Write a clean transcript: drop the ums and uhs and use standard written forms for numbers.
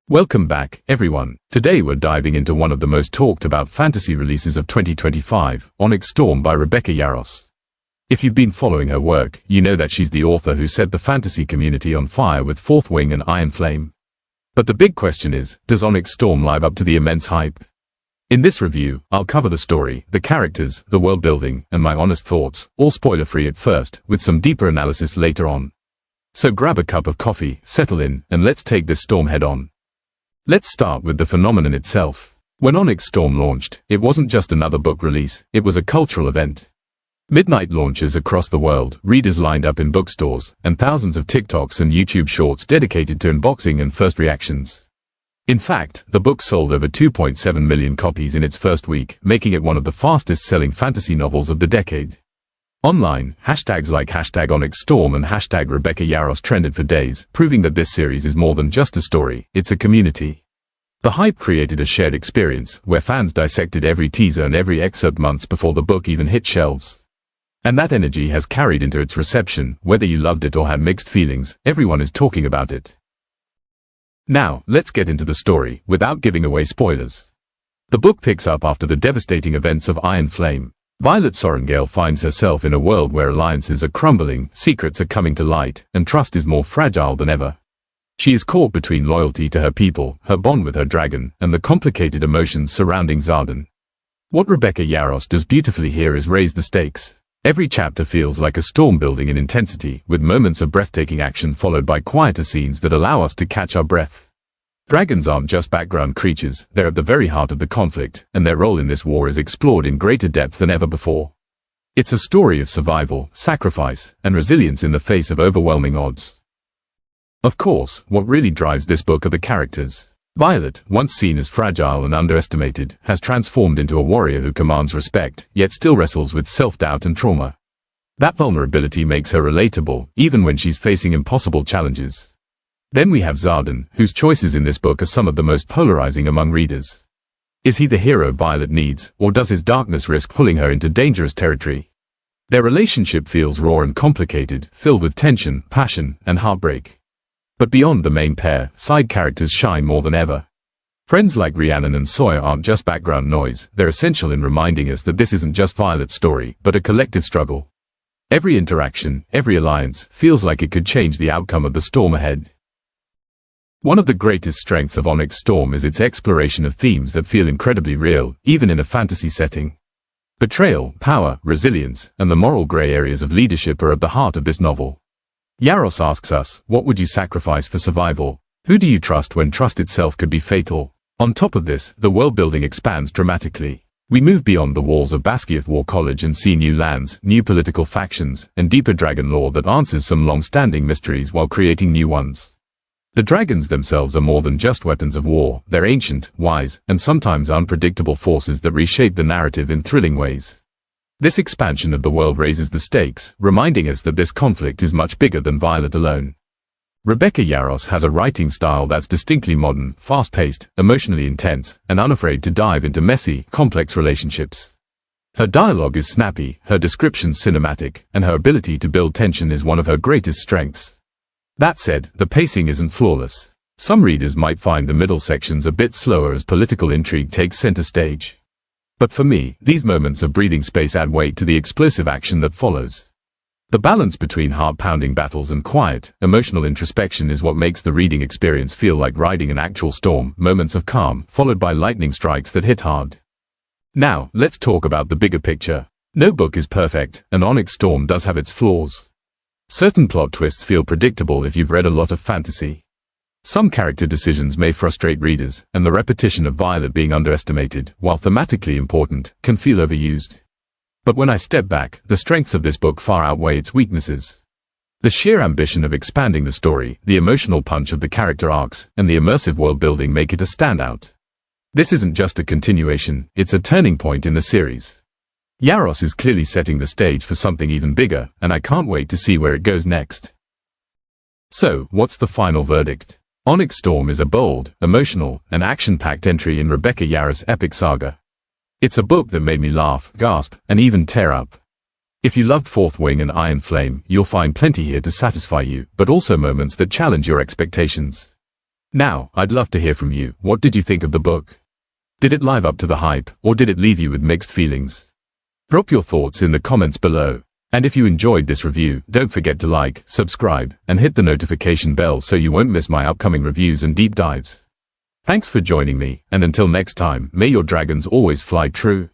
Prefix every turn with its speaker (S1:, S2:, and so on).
S1: Welcome back, everyone. Today we're diving into one of the most talked about fantasy releases of 2025, Onyx Storm by Rebecca Yarros. If you've been following her work, you know that she's the author who set the fantasy community on fire with Fourth Wing and Iron Flame. But the big question is, does Onyx Storm live up to the immense hype? In this review, I'll cover the story, the characters, the world building, and my honest thoughts, all spoiler-free at first, with some deeper analysis later on. So grab a cup of coffee, settle in, and let's take this storm head on. Let's start with the phenomenon itself. When Onyx Storm launched, it wasn't just another book release, it was a cultural event. Midnight launches across the world, readers lined up in bookstores, and thousands of TikToks and YouTube shorts dedicated to unboxing and first reactions. In fact, the book sold over 2.7 million copies in its first week, making it one of the fastest-selling fantasy novels of the decade. Online, hashtags like #OnyxStorm and #Rebecca Yarros trended for days, proving that this series is more than just a story, it's a community. The hype created a shared experience, where fans dissected every teaser and every excerpt months before the book even hit shelves. And that energy has carried into its reception. Whether you loved it or had mixed feelings, everyone is talking about it. Now, let's get into the story, without giving away spoilers. The book picks up after the devastating events of Iron Flame. Violet Sorrengail finds herself in a world where alliances are crumbling, secrets are coming to light, and trust is more fragile than ever. She is caught between loyalty to her people, her bond with her dragon, and the complicated emotions surrounding Xardan. What Rebecca Yarros does beautifully here is raise the stakes. Every chapter feels like a storm building in intensity, with moments of breathtaking action followed by quieter scenes that allow us to catch our breath. Dragons aren't just background creatures, they're at the very heart of the conflict, and their role in this war is explored in greater depth than ever before. It's a story of survival, sacrifice, and resilience in the face of overwhelming odds. Of course, what really drives this book are the characters. Violet, once seen as fragile and underestimated, has transformed into a warrior who commands respect, yet still wrestles with self-doubt and trauma. That vulnerability makes her relatable, even when she's facing impossible challenges. Then we have Xardan, whose choices in this book are some of the most polarizing among readers. Is he the hero Violet needs, or does his darkness risk pulling her into dangerous territory? Their relationship feels raw and complicated, filled with tension, passion, and heartbreak. But beyond the main pair, side characters shine more than ever. Friends like Rhiannon and Sawyer aren't just background noise, they're essential in reminding us that this isn't just Violet's story, but a collective struggle. Every interaction, every alliance, feels like it could change the outcome of the storm ahead. One of the greatest strengths of Onyx Storm is its exploration of themes that feel incredibly real, even in a fantasy setting. Betrayal, power, resilience, and the moral gray areas of leadership are at the heart of this novel. Yarros asks us, what would you sacrifice for survival? Who do you trust when trust itself could be fatal? On top of this, the world building expands dramatically. We move beyond the walls of Basgiath War College and see new lands, new political factions, and deeper dragon lore that answers some long-standing mysteries while creating new ones. The dragons themselves are more than just weapons of war, they're ancient, wise, and sometimes unpredictable forces that reshape the narrative in thrilling ways. This expansion of the world raises the stakes, reminding us that this conflict is much bigger than Violet alone. Rebecca Yarros has a writing style that's distinctly modern, fast-paced, emotionally intense, and unafraid to dive into messy, complex relationships. Her dialogue is snappy, her descriptions cinematic, and her ability to build tension is one of her greatest strengths. That said, the pacing isn't flawless. Some readers might find the middle sections a bit slower as political intrigue takes center stage. But for me, these moments of breathing space add weight to the explosive action that follows. The balance between heart-pounding battles and quiet, emotional introspection is what makes the reading experience feel like riding an actual storm, moments of calm, followed by lightning strikes that hit hard. Now, let's talk about the bigger picture. No book is perfect, and Onyx Storm does have its flaws. Certain plot twists feel predictable if you've read a lot of fantasy. Some character decisions may frustrate readers, and the repetition of Violet being underestimated, while thematically important, can feel overused. But when I step back, the strengths of this book far outweigh its weaknesses. The sheer ambition of expanding the story, the emotional punch of the character arcs, and the immersive world building make it a standout. This isn't just a continuation, it's a turning point in the series. Yarros is clearly setting the stage for something even bigger, and I can't wait to see where it goes next. So, what's the final verdict? Onyx Storm is a bold, emotional, and action-packed entry in Rebecca Yarros' epic saga. It's a book that made me laugh, gasp, and even tear up. If you loved Fourth Wing and Iron Flame, you'll find plenty here to satisfy you, but also moments that challenge your expectations. Now, I'd love to hear from you. What did you think of the book? Did it live up to the hype, or did it leave you with mixed feelings? Drop your thoughts in the comments below. And if you enjoyed this review, don't forget to like, subscribe, and hit the notification bell so you won't miss my upcoming reviews and deep dives. Thanks for joining me, and until next time, may your dragons always fly true.